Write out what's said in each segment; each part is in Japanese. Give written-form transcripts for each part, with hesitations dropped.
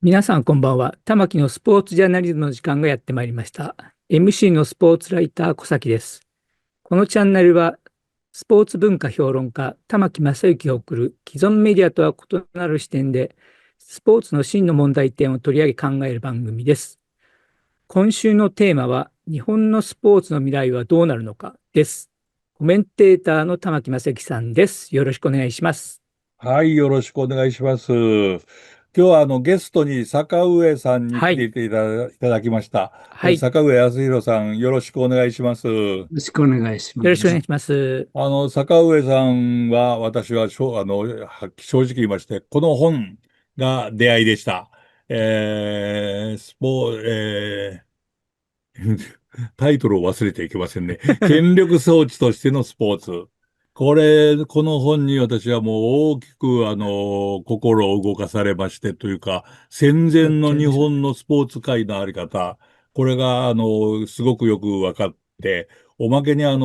皆さんこんばんは。玉木のスポーツジャーナリズムの時間がやってまいりました。MC のスポーツライター小崎です。このチャンネルはスポーツ文化評論家玉木正之が送る既存メディアとは異なる視点でスポーツの真の問題点を取り上げ考える番組です。今週のテーマは日本のスポーツの未来はどうなるのかです。コメンテーターの玉木正之さんです。よろしくお願いします。はい、よろしくお願いします。今日はゲストに坂上さんにはい。来ていただきました。はい。坂上康弘さん、よろしくお願いします。ろしくお願いします。よろしくお願いします。坂上さんは、私は正直言いまして、この本が出会いでした。えースポえタイトルを忘れてはいけませんね。権力装置としてのスポーツ。この本に私はもう大きく、心を動かされましてというか、戦前よっちの日ゃいましょう。本のスポーツ界のあり方、これが、すごくよく分かって、おまけになんて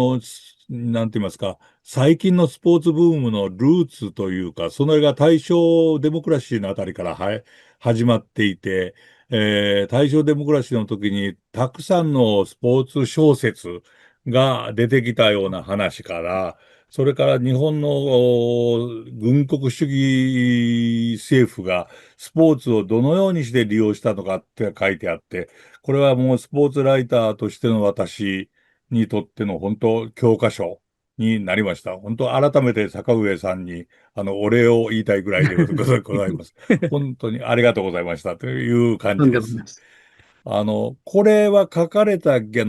言いますか、最近のスポーツブームのルーツというか、それが大正デモクラシーのあたりから始まっていて、大正デモクラシーの時にたくさんのスポーツ小説が出てきたような話から、それから日本の軍国主義政府がスポーツをどのようにして利用したのかって書いてあって、これはもうスポーツライターとしての私にとっての本当教科書になりました。本当改めて坂上さんにお礼を言いたいぐらいでございます。本当にありがとうございましたという感とんじです。でもないです。これは書かれた、なんて言い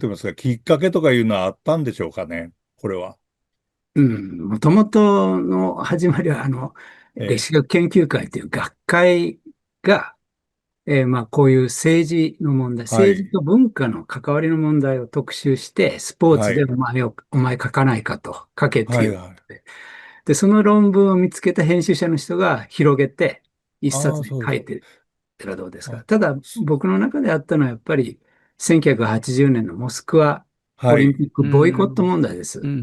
ますか、きっかけとかいうのはあったんでしょうかね、これは。うん、もともとの始まりは、歴え史学研究会という学会が、こういう政治の問題、はい、政治と文化の関わりの問題を特集して、スポーツではい、お前書かないかと、書けってはい、いう。はい。で、その論文を見つけた編集者の人が広げて、一ああ、冊にそうです。書いてたらどうですか。あ、ただ、す僕の中であったのはやっぱり、1980年のモスクワオはい。リンピックうボイコットん。問題です。うん。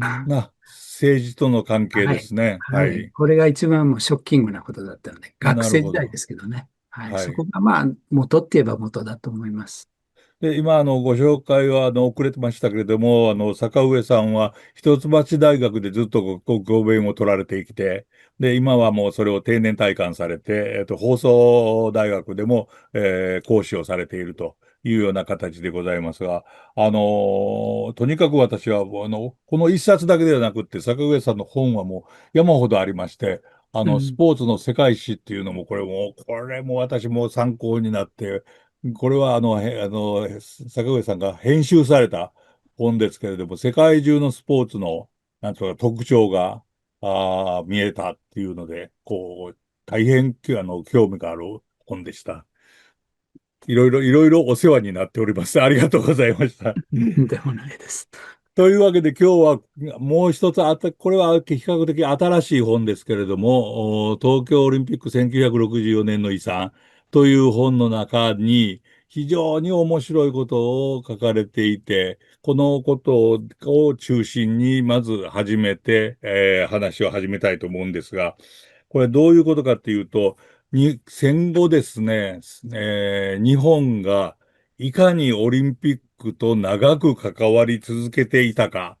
政治との関係はい。ですね。ははい。い。これが一番もうショッキングなことだったので、学生時代でなるほど。すけどね。はい。はい。そこが元って言えば元だと思います。で、今、ご紹介は、遅れてましたけれども、坂上さんは、一橋大学でずっとご勉を取られてきて、で、今はもうそれを定年退官されて、放送大学でも、講師をされているというような形でございますが、とにかく私は、この一冊だけではなくって、坂上さんの本はもう山ほどありまして、スうん。ポーツの世界史っていうのも、これも私も参考になって、これは坂上さんが編集された本ですけれども、世界中のスポーツの、なんとか特徴が、見えたっていうので、大変、興味がある本でした。いろいろお世話になっております。ありがとうございました。でもないです。というわけで今日はもう一つこれは比較的新しい本ですけれども、東京オリンピック1964年の遺産という本の中に非常に面白いことを書かれていて、このことを中心にまず始めて、話を始めたいと思うんですが、これどういうことかっていうと、戦後ですね、日本がいかにオリンピックと長く関わり続けていたか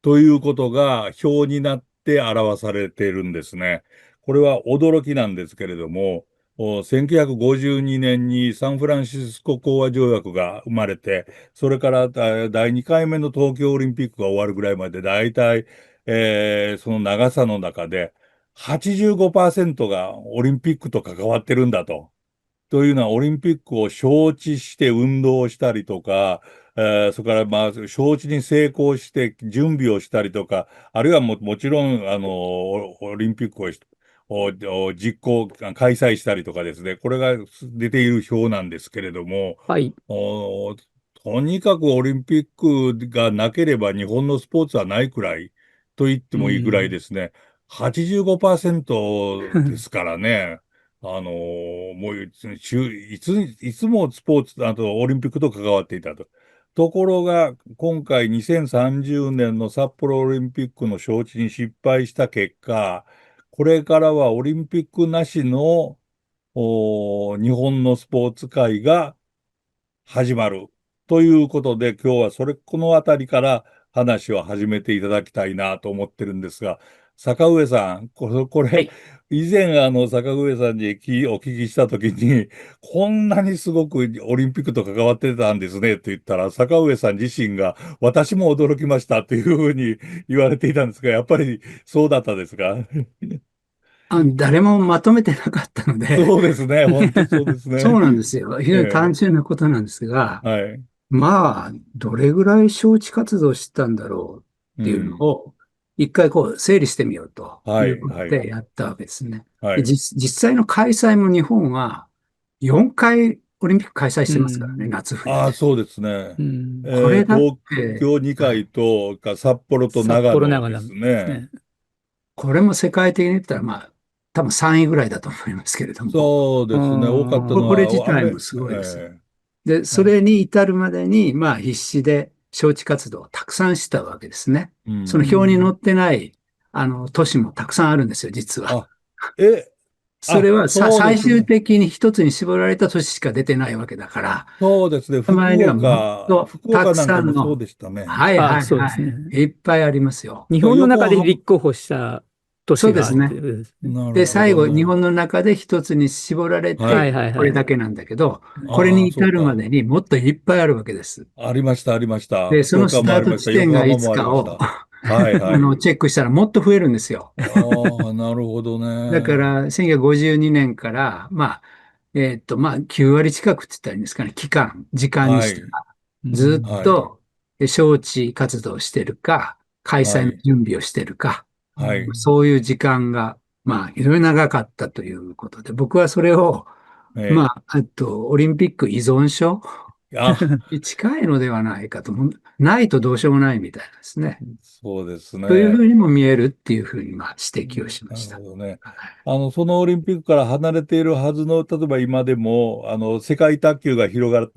ということが表になって表されているんですね。これは驚きなんですけれども、1952年にサンフランシスコ講和条約が生まれて、それから第2回目の東京オリンピックが終わるぐらいまで、だいたい、その長さの中で85%がオリンピックと関わってるんだと。というのは、オリンピックを招致して運動をしたりとか、それからまあ、招致に成功して準備をしたりとか、あるいはもちろん、オリンピックを実行、開催したりとかですね、これが出ている表なんですけれども、はい。おとにかくオリンピックがなければ日本のスポーツはないくらいと言ってうもいいくらいん。ですね。85%ですからね。もういつもスポーツ、オリンピックと関わっていたと。ところが、今回2030年の札幌オリンピックの招致に失敗した結果、これからはオリンピックなしの日本のスポーツ界が始まる。ということで、今日はこのあたりから話を始めていただきたいなと思ってるんですが、坂上さん、これ、はい。以前坂上さんにお聞きしたときに、こんなにすごくオリンピックと関わってたんですねって言ったら、坂上さん自身が私も驚きましたというふうに言われていたんですが、やっぱりそうだったですか？誰もまとめてなかったので、そうですね。本当そうですね。そうなんですよ。非常に単え純なことなんですが、え、はい。まあ、どれぐらい招致活動してたんだろうっていうのうん。を、一回こう整理してみようとはい、いうことはい、でやったわけですね。で、はい。実際の開催も日本は4回オリンピック開催しうてますからね、ん。夏冬ああ、で。そうですね。うん。これだっ東て、京2はい、回と、札幌と札幌、長野で長野ですね。すね。これも世界的に言ったら、まあ、多分3位ぐらいだと思いますけれども、そうあですね。多かったのこれ自は、体もすごいです。えで、そはい。れに至るまでに、まあ、必死で招致活動をたくさんしたわけですね。うそのうん。表に載ん。ってない、都市もたくさんあるんですよ、実は。あ、え、それは最終そうですね。的に一つに絞られた都市しか出てないわけだから、そうですね。前にはもっとたく福岡なんかさんの、もそうでしたね。はいあ、はいはそうですね。い、いっぱいありますよ。日本の中で横浜、立候補した都そ市があるというですね。うことですね。で、なるほ最後、日どね。本の中で一つに絞られはい。はいて、はいはい。これだけなんだけど、これああ、に至るまそうか。でにもっといっぱいあるわけです。ありました、ありました。で、そ福岡のスタートもありました。地点がい横浜もありつかを ました。はい、はい。チェックしたらもっと増えるんですよ。ああ、なるほどね。だから、1952年から、まあ、まあ、9割近くって言ったらいいんですかね、時間にはい、したら、うずっはい、ん。と招致活動をしてるか、開催のはい、準備をしてるか、はい。そういう時間が、まあ、いろいろ長かったということで、僕はそれを、えまあ、オリンピック依存症あ、に近いのではないかと、ないとどうしようもないみたいですね。そうですというふね。うにも見えるっていうふうに、まあ、指摘をしまなるした。ほどね。そのオリンピックから離れているはずの、例えば今でも、世界卓球が広がる、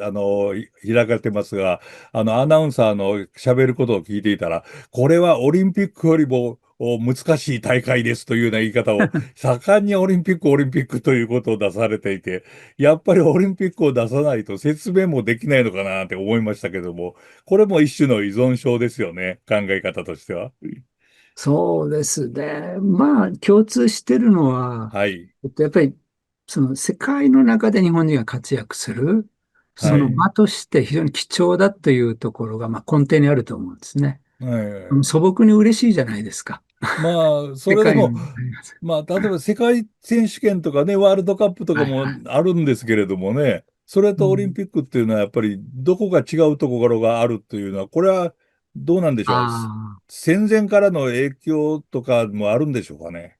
開かれてますが、アナウンサーの喋ることを聞いていたら、これはオリンピックよりも難しい大会ですというような言い方を、盛んにオリンピック、オリンピックということを出されていて、やっぱりオリンピックを出さないと説明もできないのかなって思いましたけども、これも一種の依存症ですよね、考え方としては。そうですね。まあ、共通してるのは、はい。やっぱり、その世界の中で日本人が活躍する、そはい。の場として非常に貴重だというところが、まあ、根底にあると思うんですね。素朴に嬉しいじゃないですか。まあ、そ世界の。れでも、まあ、例えば世界選手権とかね、ワールドカップとかもはいはい。あるんですけれどもね、それとオリンうん、ピックっていうのはやっぱりどこか違うところがあるというのは、これはどうなんでしょう。ああ、戦前からの影響とかもあるんでしょうかね。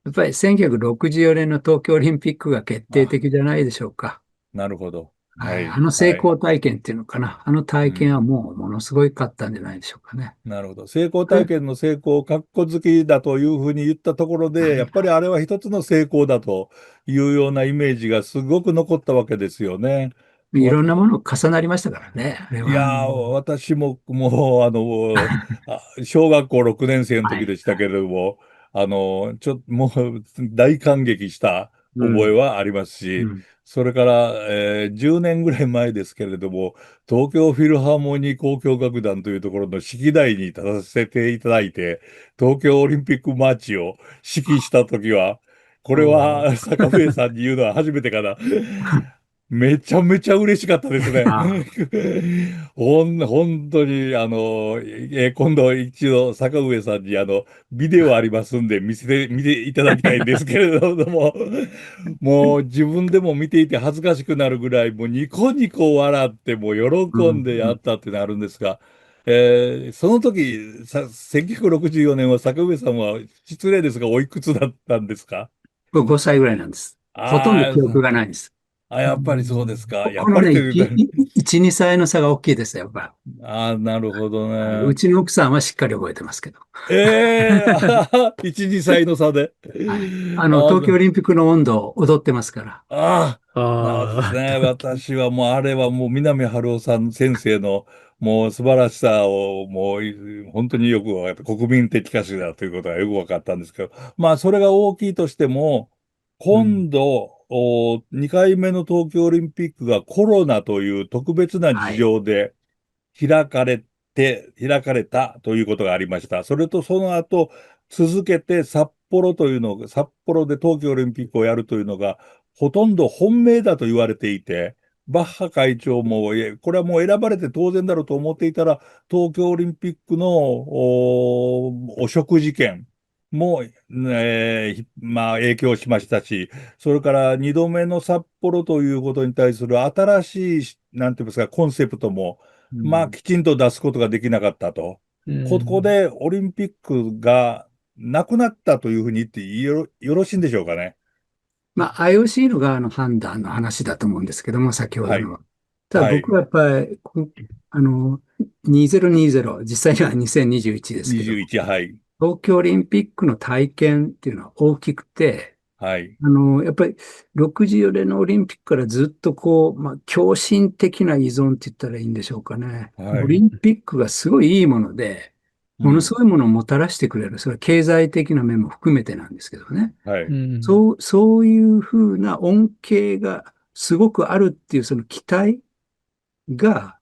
やっぱり1964年の東京オリンピックが決定あ、的じゃないでしょうか。なるほど。はい、はい、あの成はい。功体験っていうのかな。あの体験はうん。もうものすごいかったんじゃないでしょうかね。なるほど。成功体で、験の成功を括弧好きだというふうに言ったところで、やっぱりあれは一つの成功だというようなイメージがすごく残ったわけですよね。いろんなもの重なりましたからね、あれは。いやー、私も、もう、小学校6年生のはい。時でしたけれども、もう、大感激したうん。覚えはありますし、うん。それから、10年ぐらい前ですけれども、東京フィルハーモニー交響楽団というところの指揮台に立たせていただいて、東京オリンピックマーチを指揮した時は、これおは坂ー。上さんに言うのは初めてかな。めちゃめちゃ嬉しかったですね。あ本当に、今度一度坂上さんにビデオありますんで見ていただきたいんですけれども、もう自分でも見ていて恥ずかしくなるぐらい、もうニコニコ笑って、もううん。喜んでうん。やったってなるんですが、その時、1964年は坂上さんは失礼ですが、おいくつだったんですか？僕5歳ぐらいなんです。ほとんど記憶あがないです。やっぱりそうですか。やっこのね、ぱりというと、1、2歳の差が大きいですよ、やっぱ。なるほどはい、うね。ちの奥さんはしっかり覚えてますけど。ええ1、2歳の差で。はい。あ東京オリンピックの温度を踊ってますから。あなんですああ、ね。私はもう、あれはもう、南春夫さん先生の、もう素晴らしさを、もう、本当によく分かった。国民的歌手だということがよく分かったんですけど、まあ、それが大きいとしても、今度、2回目の東京オリンピックがコロナという特別な事情で開かれたということがありました。それとその後、続けて札幌で冬季オリンピックをやるというのが、ほとんど本命だと言われていて、バッハ会長も、これはもう選ばれて当然だろうと思っていたら、東京オリンピックの汚職事件も、まあ影響しましたし、それから2度目の札幌ということに対する新しい、なんていうんですか、コンセプトも、まあ、きちんと出すことができなかったと。ここでオリンピックがなくなったというふうに言ってよろしいんでしょうかね。まあ、IOC の側の判断の話だと思うんですけども、先ほどはい。のは。ただはい。僕はやっぱり、2020、実際には2021ですけど、21、はい。東京オリンピックの体験っていうのは大きくて、はい。やっぱり64年のオリンピックからずっとまあ、狂信的な依存って言ったらいいんでしょうかね。オリはい。ンピックがすごいいいもので、ものすうん。ごいものをもたらしてくれる。それは経済的な面も含めてなんですけどね。はい。そういうふうな恩恵がすごくあるっていうその期待が、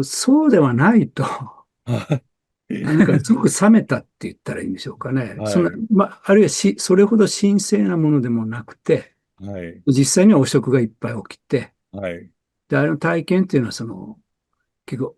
そうではないと、はなんかすごく冷めたって言ったらいいんでしょうかね。い。まあ、あるいはそれほど神聖なものでもなくて、はい。実際には汚職がいっぱい起きて、はい。で、あの体験っていうのは結構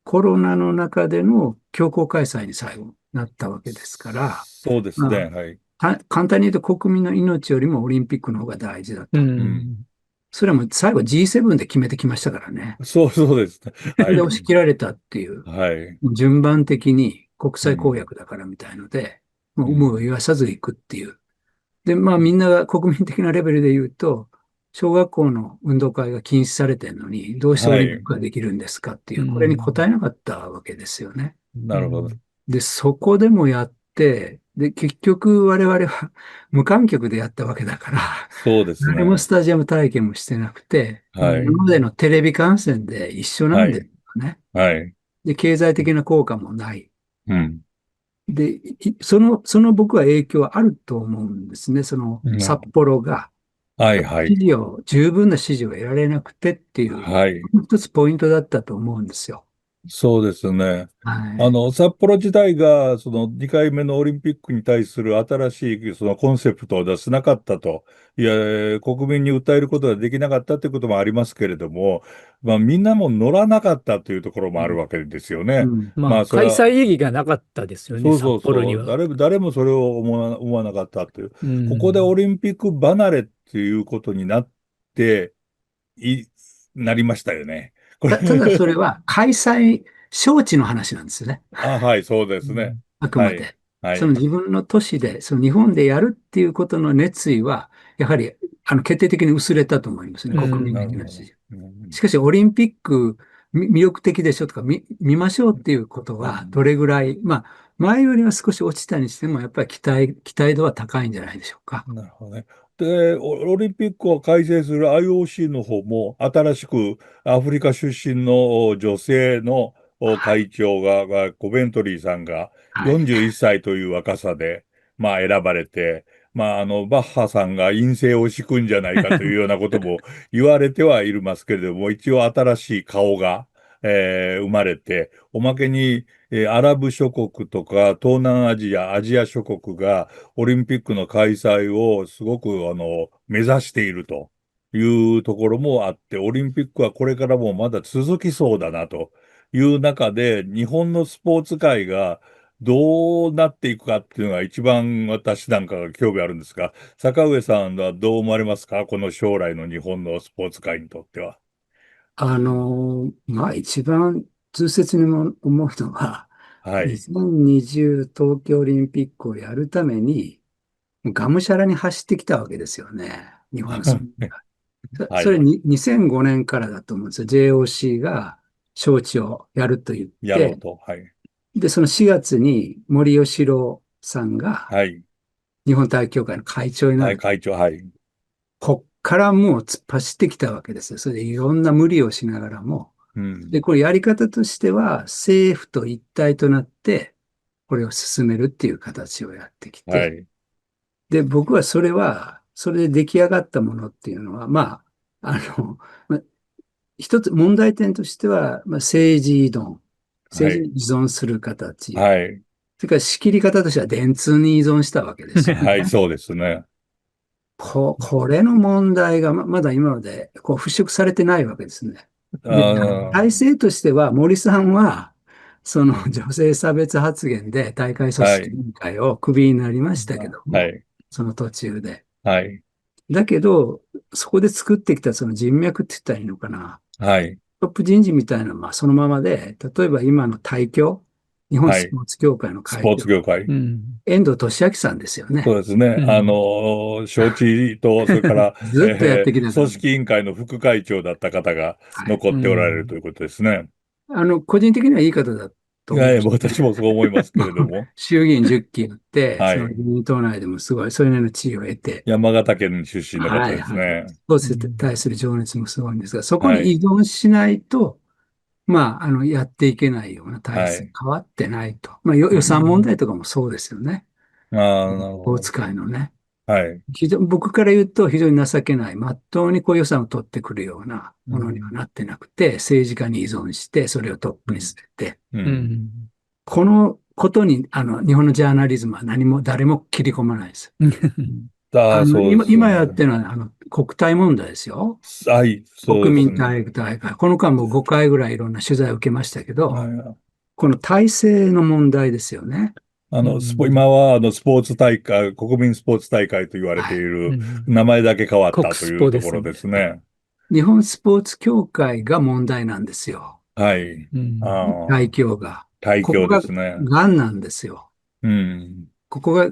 コロナの中での強行開催に最後なったわけですから、そうですね。まはい。あ、簡単に言うと国民の命よりもオリンピックの方が大事だと。うん。それはもう最後 G7 で決めてきましたからね。そうですね。はで、い。押し切られたっていう、はい。順番的に国際公うん。約だからみたいので、もう有無をうん。言わさず行くっていう。で、まあみんなが国民的なレベルで言うと、小学校の運動会が禁止されてるのに、どうしてオリンピッはい。クができるんですかっていう、これに答えなかったわけですよね。なるほど。で、そこでもやって、で、結局我々は無観客でやったわけだから、そうです誰もね。スタジアム体験もしてなくて、はい。今までのテレビ観戦で一緒なんですはい。よね。はい。で、経済的な効果もない。うん。で、その僕は影響はあると思うんですね。その札幌がはい。はい。十分な支持を得られなくてっていう、はい。一つポイントだったと思うんですよ。そうですね。はい。札幌自体が、その2回目のオリンピックに対する新しいそのコンセプトを出せなかったと。いや、国民に訴えることができなかったということもありますけれども、まあ、みんなも乗らなかったというところもあるわけですよね。うん。まあ、それ開催は、意義がなかったですよね、そう札そうそう。幌には。誰もそれを思わなかったという。うここでオん。リンピック離れっていうことになって、い、なりましたよね。これ ただそれは開催招致の話なんですよね。あ、はい、そうですね。うん。あくまはい、で。そのはい。自分の都市で、その日本でやるっていうことの熱意は、やはり、決定的に薄れたと思いますね、う国民なるほど。的な支持。うん、しかし、オリンピック魅力的でしょとか、見ましょうっていうことは、どれぐらい、まあ、前よりは少し落ちたにしても、やっぱり期待度は高いんじゃないでしょうか。なるほどね。で、オリンピックを開催する IOC の方も、新しくアフリカ出身の女性のはい。会長コベントリーさんがはい。41歳という若さで、まあ選ばれて、まあバッハさんが陰性を敷くんじゃないかというようなことも言われてはいますけれども、一応新しい顔が、生まれて、おまけに、アラブ諸国とか東南アジア、アジア諸国がオリンピックの開催をすごく目指しているというところもあって、オリンピックはこれからもまだ続きそうだなという中で、日本のスポーツ界がどうなっていくかっていうのが一番私なんかが興味あるんですが、坂上さんはどう思われますか、この将来の日本のスポーツ界にとっては。まあ一番痛切にも思うのは、はい。2020東京オリンピックをやるために、がむしゃらに走ってきたわけですよね。日本のスポーツが。それはい。に2005年からだと思うんですよ。JOC が招致をやると言って、やろうと。はい。で、その4月に森喜朗さんがはい。日本体育協会の会長になはい、る。会長。はい。こっからもう突っ走ってきたわけですよ。それでいろんな無理をしながらも。うん。で、これやり方としては政府と一体となってこれを進めるっていう形をやってきて、はい。で、僕はそれはそれで出来上がったものっていうのは、まあ一つ問題点としては、政治依存、はい。政治に依存する形。はい。それから仕切り方としては電通に依存したわけですよはい、ね。そうですね。これの問題がまだ今まで払拭されてないわけですね。あで、ー体制としては、森さんは、その女性差別発言で大会組はい。織委員会をクビになりましたけども、はい。その途中で。はい。だけど、そこで作ってきたその人脈って言ったらいいのかな。はい。トップ人事みたいなのはそのままで、例えば今の会長、日本はい。スポーツ協会のスポー会長、ツ業界。うん。遠藤利明さんですよね。そうですね。うん。招致と、それから、ずっとやってきたから。組織委員会の副会長だった方がはい。残うっておられるとん。いうことですね。個人的にはいい方だといやいや、思うし、私もそう思いますけもうれども。衆議院10期やって、はい。その自民党内でもすごい、それなりの地位を得て、山形県出身の方はいはい。ですね。スポーツにうん。対する情熱もすごいんですが、そこにはい。依存しないと、やっていけないような体制、はい。変わってないと。予うん。算問題とかもそうですよね。ああ、スなるほど。ポーツ界のね。はい。僕から言うと非常に情けない、まっとうにこう予算を取ってくるようなものにはうん。なってなくて、政治家に依存して、それをトップにうん。据えて、うん。うん。このことに、日本のジャーナリズムは誰も切り込まないです。ああ、そうで今すよね。やってるのは、国体問題ですよ。はい、そう国ですね。民体育大会。この間も5回ぐらいいろんな取材を受けましたけど、はい。この体制の問題ですよね。うん。今は、スポーツ大会、国民スポーツ大会と言われていはい。うる、ん。名前だけ変わったとい国スポうところでですね。すね。日本スポーツ協会が問題なんですよ。はい。うん。大ああ、協が。大ここが凶ですね。癌なんですよ。うん。ここが、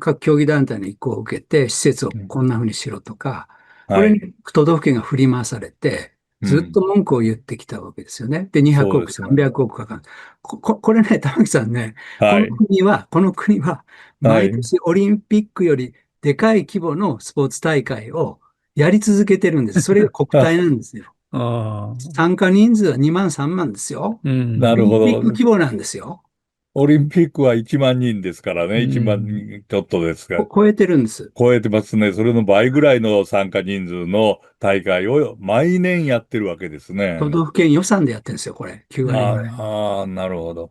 各競技団体の意向を受けて、施設をうんこんな風にしろとか、こはい。れに都道府県が振り回されて、ずっうん。と文句を言ってきたわけですよね。で、200億、そうですね。300億かかる。これね、玉木さんね、はい。この国は、はい。毎年オリンピックよりでかい規模のスポーツ大会をやり続けてるんです。それが国体あ、なんですよ。ああ。参加人数は2万、3万ですよ。うなオリンピックるほど。規模なんですよ。オリンピックは1万人ですからうね。1万ん。人ちょっとですが。超えてるんです。超えてますね。それの倍ぐらいの参加人数の大会を毎年やってるわけですね。都道府県予算でやってるんですよ、これ。9割ぐらい。なるほど。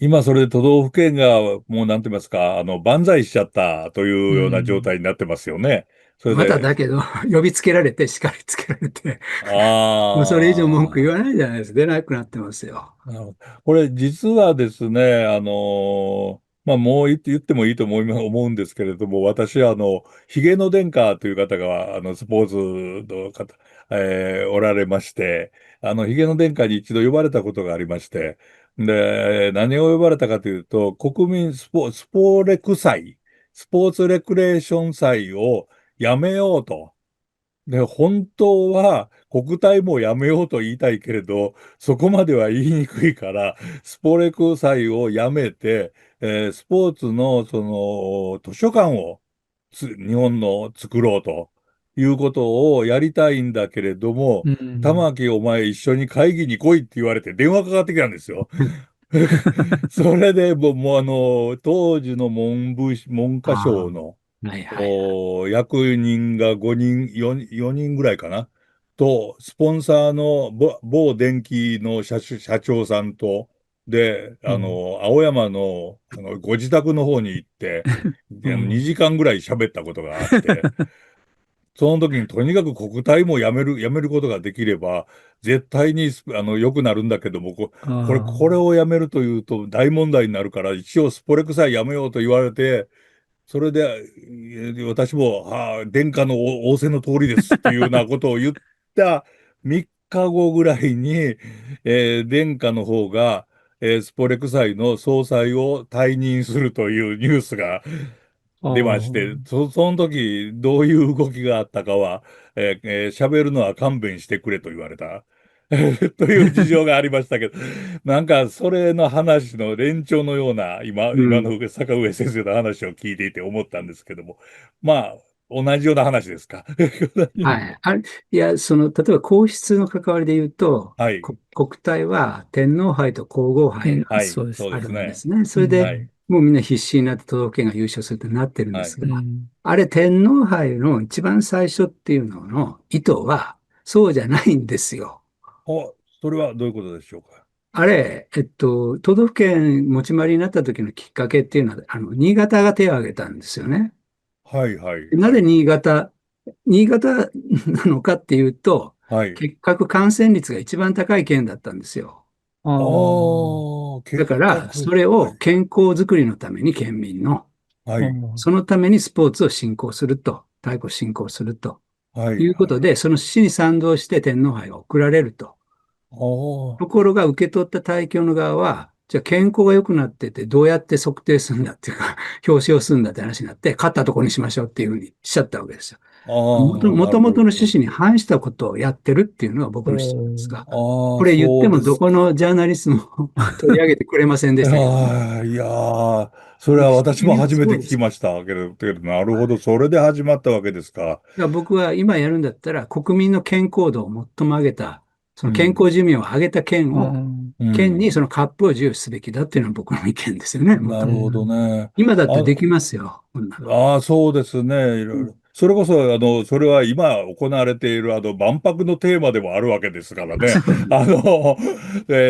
今それで都道府県がもうなんて言いますか、万歳しちゃったといううような状ん。態になってますよね。それまたで、だけど、呼びつけられて、叱りつけられて、もうそれ以上文句言わあないじゃないですか。出なくなってますよ。なるほどこれ実はですね、まあ、もう言ってもいいと思うんですけれども、私はヒゲの殿下という方が、スポーツの方、おられまして、ヒゲの殿下に一度呼ばれたことがありまして、で、何を呼ばれたかというと、国民スポレク祭、スポーツレクレーション祭をやめようと。で、本当は国体もやめようと言いたいけれど、そこまでは言いにくいから、スポレク祭をやめて、スポーツの図書館を日本の作ろうということをやりたいんだけれども、うん。玉木お前一緒に会議に来いって言われて電話かかってきたんですよ。それでもう当時の文科あ省のあ、はいはいはい。役人が5人、4人ぐらいかな。と、スポンサーの某電機の社長さんと、で、うん。青山の、ご自宅の方に行って、2時間ぐらい喋ったことがあって、その時にとにかく国体もやめることができれば、絶対に、良くなるんだけども、これあをやめるというと大問題になるから、一応スポレクさえやめようと言われて、それで、私も、殿下の仰せの通りですっていうようなことを言った3日後ぐらいに、殿下の方が、スポレク祭の総裁を退任するというニュースがあ。出まして、その時どういう動きがあったかは、喋るのは勘弁してくれと言われた。という事情がありましたけど、なんかそれの話の連調のような、今のうん。坂上先生の話を聞いていて思ったんですけども、まあ、同じような話ですか。はい。いや、例えば皇室の関わりで言うと、はい、国体は天皇杯と皇后杯がはい、そうですそうあるですね。んですね。それで、うん。はい、もうみんな必死になって都道府県が優勝するとなってるんではい。すが、うんあれ天皇杯の一番最初っていうのの意図はそうじゃないんですよ。それはどういうことでしょうか。あれ、都道府県持ち回りになった時のきっかけっていうのは、新潟が手を挙げたんですよね。はいはいなぜはい。新潟なのかっていうと、はい。結核感染率が一番高い県だったんですよ。ああ、結だから、核。それをはい。健康づくりのために県民の、はい。そのためにスポーツを振興すると、太鼓振興するとはい。はい。いうことで、その趣旨に賛同して天皇杯が贈られると。あところが受け取った大教の側は、じゃあ健康が良くなってて、どうやって測定するんだっていうか、表彰するんだって話になって、勝ったところにしましょうっていうふうにしちゃったわけですよ。もなるほともとの趣ど。旨に反したことをやってるっていうのが僕おの主張ですが、これ言ってもそうですどこのジャーナリストも取り上げてくれませんでしたけども、いやー、それは私も初めて聞そうです。きましたなるほど、それで始まったわけですか。だから僕は今やるんだったら、国民の健康度を最も上げた、その健うん、康寿命を上げた県あを、う県にん、そのカップを授与すべきだっていうのは僕の意見ですよね、もともと。なるほどね。今だってできあ、ますよ、こんなの。そうですね。いろいろ。それこそ、それは今行われている、万博のテーマでもあるわけですからね。そうなんで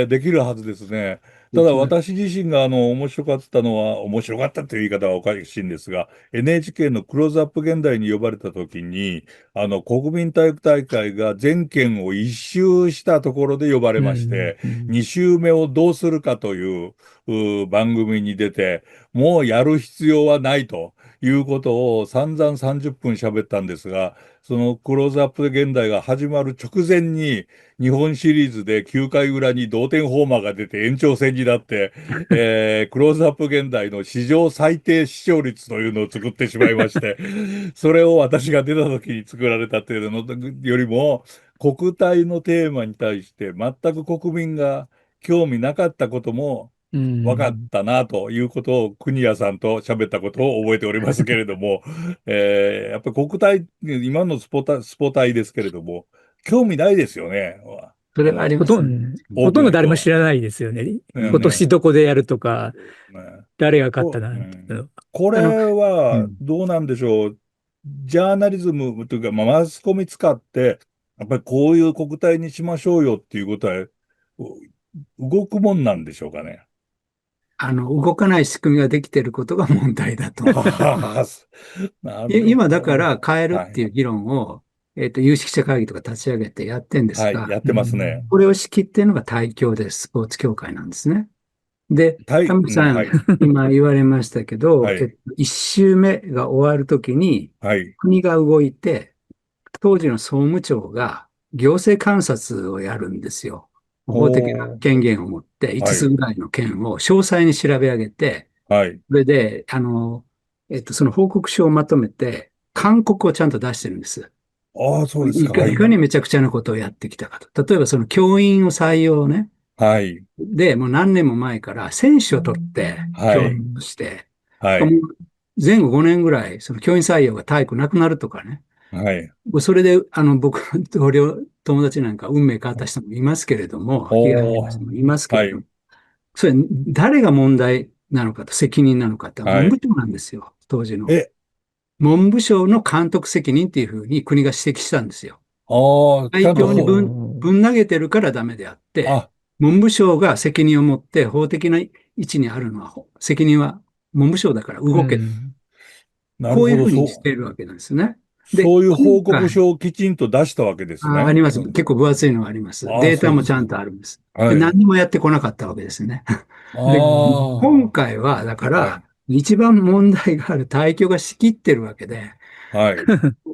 す。できるはずですね。ただできます。私自身が、面白かったという言い方はおかしいんですが、NHK のクローズアップ現代に呼ばれた時に、国民体育大会が全県を一周したところで呼ばれうまして、ん二周目をどうするかという、番組に出て、もうやる必要はないと。いうことを散々30分喋ったんですが、そのクローズアップ現代が始まる直前に、日本シリーズで9回裏に同点ホーマーが出て延長戦になって、クローズアップ現代の史上最低視聴率というのを作ってしまいまして、それを私が出た時に作られたというのよりも、国体のテーマに対して全く国民が興味なかったことも、う分かっんたなということを、国谷さんと喋ったことを覚えておりますけれども、やっぱり国体、今のスポ体ですけれども、興味ないですよね。それはありますね。多ほとんどくの人は。誰も知らないですよね。今年ね、どこでやるとか、ね、誰が勝ったなんていうの。これあの、うはん。どうなんでしょう。ジャーナリズムというか、マスコミ使って、やっぱりこういう国体にしましょうよっていうことは、動くもんなんでしょうかね。動かない仕組みができていることが問題だと思う。はあ、なる今だほど。から変えるっはい。ていう議論を、有識者会議とか立ち上げてやってんですはい。が、やっうてますね。んこれを仕切っているのが大協です。スポーツ協会なんですね。で、タムさん、はい。今言われましたけど、はい。1周目が終わるときに、はい。国が動いて、当時の総務長が行政監察をやるんですよ。法的なおー。権限を持って、5はい。つつぐらいの件を詳細に調べ上げて、はい。それで、その報告書をまとめて、勧告をちゃんと出してるんです。そうですか。はい。いかにめちゃくちゃなことをやってきたかと。例えばその教員を採用ね。はい。で、もう何年も前から選手を取って教員はい。として、はい。もう前後5年ぐらい、その教員採用が体育なくなるとかね。はい。それで、僕の友達なんか運命変わった人もいますけれども、被害に遭った人もいますけれども、はい。それ、誰が問題なのかと、責任なのかって、はい。文部省なんですよ、当時の。え、文部省の監督責任っていうふうに国が指摘したんですよ。ちゃ最んとぶん投げてるからダメであって、あ、文部省が責任を持って法的な位置にあるのは、責任は文部省だからう動け。んこういうふなるほど、うにしているわけなんですね。で、そういう報告今回、書をきちんと出したわけですね。あります。結構分厚いのがあります。デーそうですか。タもちゃんとあるんです。で、はい。何もやってこなかったわけですね。で、今あ回は、だかはい。ら、一番問題がある対局が仕切ってるわけで、はい。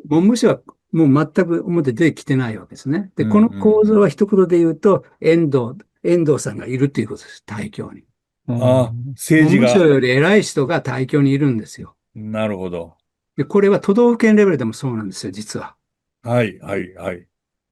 文部省はもう全く表出てきてないわけですね。で、うん、この構造うん。は一言で言うと、遠藤さんがいるということです。対局に。政治が、文部省より偉い人が対局にいるんですよ。なるほど。で、これは都道府県レベルでもそうなんですよ、実は。はい、はい、はい。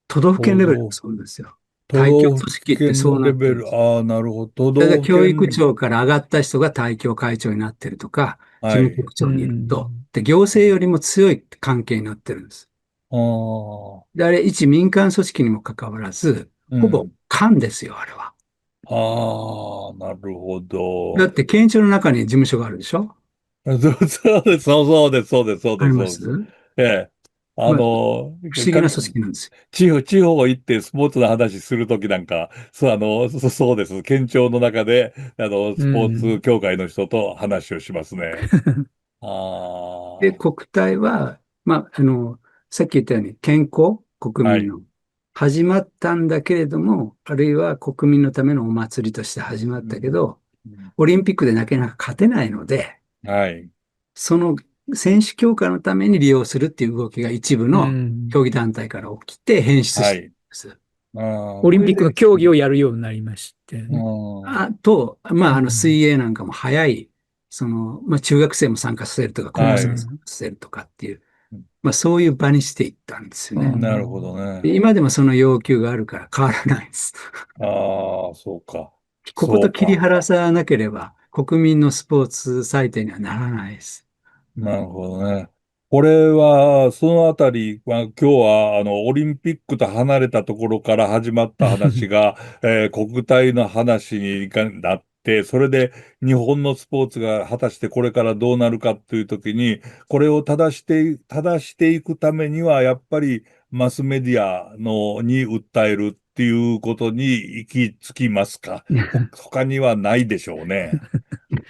都道府県レベルでも都道、そうなんですよ。都対局道府組織ってそう県レベル、なってるんです。なるほど。都だから道府教育県、長から上がった人が対局会長になってるとか、事はい。務局長にいると。で、行政よりも強い関係になってるんです。ああ、で、あれ、一民間組織にもかかわらず、ほぼうん。官ですよ、あれは。ああ、なるほど。だって県庁の中に事務所があるでしょ？そうです、そうです、そうです、そうです、ありまそうです。す。ええ。まあ、不思議な組織なんですよ。地方行ってスポーツの話するときなんか、そうです。県庁の中で、うスポーツん。協会の人と話をしますね。で、あ国体は、さっき言ったように健康、あ、はい。国民の、始まったんだけれども、あるいは国民のためのお祭りとして始まっうん、たけど、うん、オリンピックでなかなか勝てないので、はい。その選手強化のために利用するっていう動きが一部うのん。競技団体から起きて変質しているんはい。です。ああ、オリンピックのこれで、競技をやるようになりましたようね。ん、水うん。泳なんかも早い、中学生も参加させるとか、高校生も参はい。加させるとかっていう、そういう場にしていったんですようね。なるほん。どね。で今でもその要求があるから変わらないです。ああ、そうか。ここと切りそうか。離さなければ、国民のスポーツ祭典にはならないです。なるほどね。これは、そのあたりは、今日は、オリンピックと離れたところから始まった話が、国体の話になって、それで日本のスポーツが果たしてこれからどうなるかというときに、これを正していくためには、やっぱりマスメディアに訴えるっていうことに行き着きますか。他にはないでしょうね。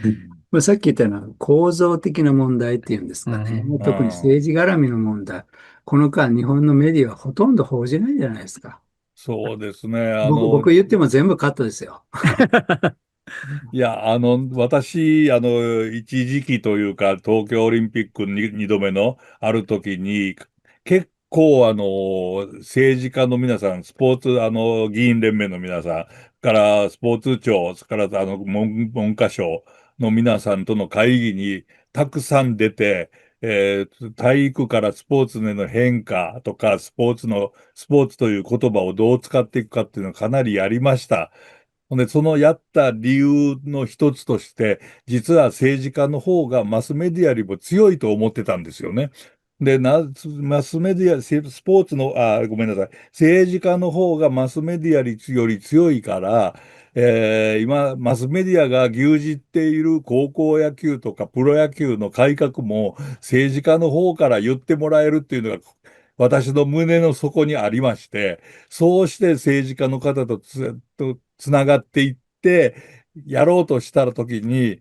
うん。さっき言ったような構造的な問題っていうんですうかね。ん。特に政治絡みの問題。この間、日本のメディアはほとんど報じないじゃないですか。そうですね。僕言っても全部カットですよ。いや、一時期というか、東京オリンピックに二度目のある時に、結構政治家の皆さん、スポーツ、議員連盟の皆さんから、スポーツ庁、それから文科省の皆さんとの会議にたくさん出て、体育からスポーツへの変化とか、スポーツという言葉をどう使っていくかっていうのをかなりやりました。ほんで、そのやった理由の一つとして、実は政治家の方がマスメディアよりも強いと思ってたんですよね。で、マスメディア、スポーツの、ごめんなさい。政治家の方がマスメディアより強いから、今、マスメディアが牛耳っている高校野球とかプロ野球の改革も政治家の方から言ってもらえるっていうのが私の胸の底にありまして、そうして政治家の方とつながっていって、やろうとした時に、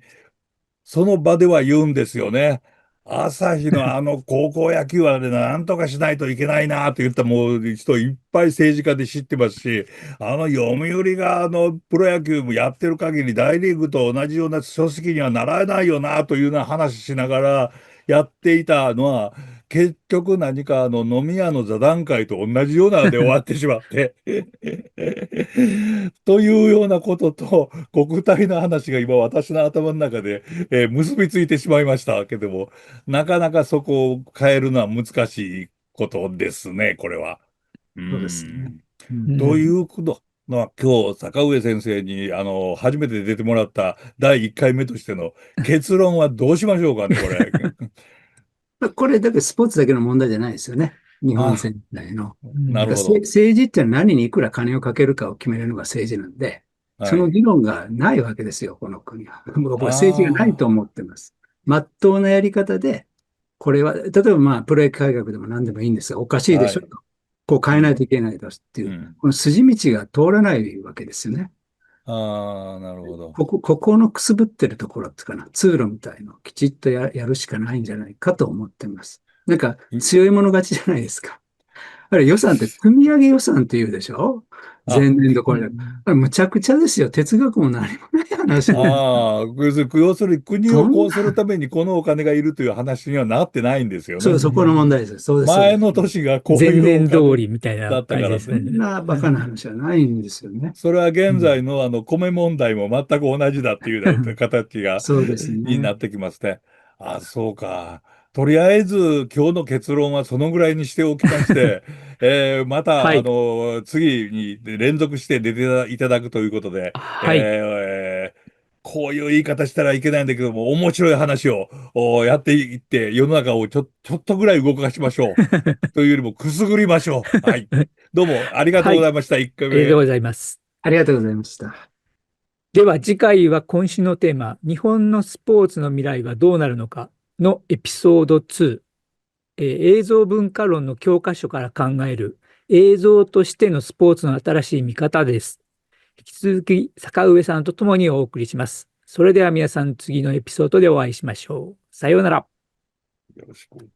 その場では言うんですよね。朝日のあの高校野球はね、なんとかしないといけないなと言ったもう人いっぱい政治家で知ってますし、読売がプロ野球もやってる限り大リーグと同じような組織にはならないよなというような話しながらやっていたのは、結局何か飲み屋の座談会と同じようなので終わってしまってというようなことと国体の話が今私の頭の中で結びついてしまいましたけども、なかなかそこを変えるのは難しいことですね、これは。うそうですね。ん。うといん。うことのは、今日、坂上先生に、初めて出てもらった第1回目としての結論はどうしましょうかね、これ。これ、だけどスポーツだけの問題じゃないですよね。日本あ、全体の。だからなるほど。政治っていうのは何にいくら金をかけるかを決めるのが政治なんで、そはい。の議論がないわけですよ、この国は。僕は政治がないとあ思ってます。まっとうなやり方で、これは、例えばプロ野球改革でも何でもいいんですが、おかしあ、いでしょと。はい。こう変えないとうん。いけないとっていう、うん。この筋道が通らないわけですよね。ああ、なるほど。ここのくすぶってるところっていうかな、通路みたいのをきちっとやるしかないんじゃないかと思ってます。なんかい強い者勝ちじゃないですか。あれ予算って積み上げ予算って言うでしょ？あ、前年度これだ。うん。あれむちゃくちゃですよ。哲学も何もない話で。要するに国をそんな、こうするためにこのお金がいるという話にはなってないんですよね。そこの問題です。そうです、そうです。前の年がこう前いうお年通金りみたいなだった感じからね。そんですね。なバカな話はないんですよね。それはうん。現在の米問題も全く同じだっていうような形がそうですね。になってきますね。あ、そうか。とりあえず今日の結論はそのぐらいにしておきまして、またはい。次に連続して出ていただくということで、はい。こういう言い方したらいけないんだけども、面白い話をやっていって、世の中をちょっとぐらい動かしましょう。というよりもくすぐりましょう。はい。どうもありがとうはい。ございました。1回目。ありがとうございます。ありがとうございました。では次回は今週のテーマ、日本のスポーツの未来はどうなるのかのエピソード2、映像文化論の教科書から考える映像としてのスポーツの新しい見方です。引き続き坂上さんとともにお送りします。それでは皆さん次のエピソードでお会いしましょう。さようなら。よろしく。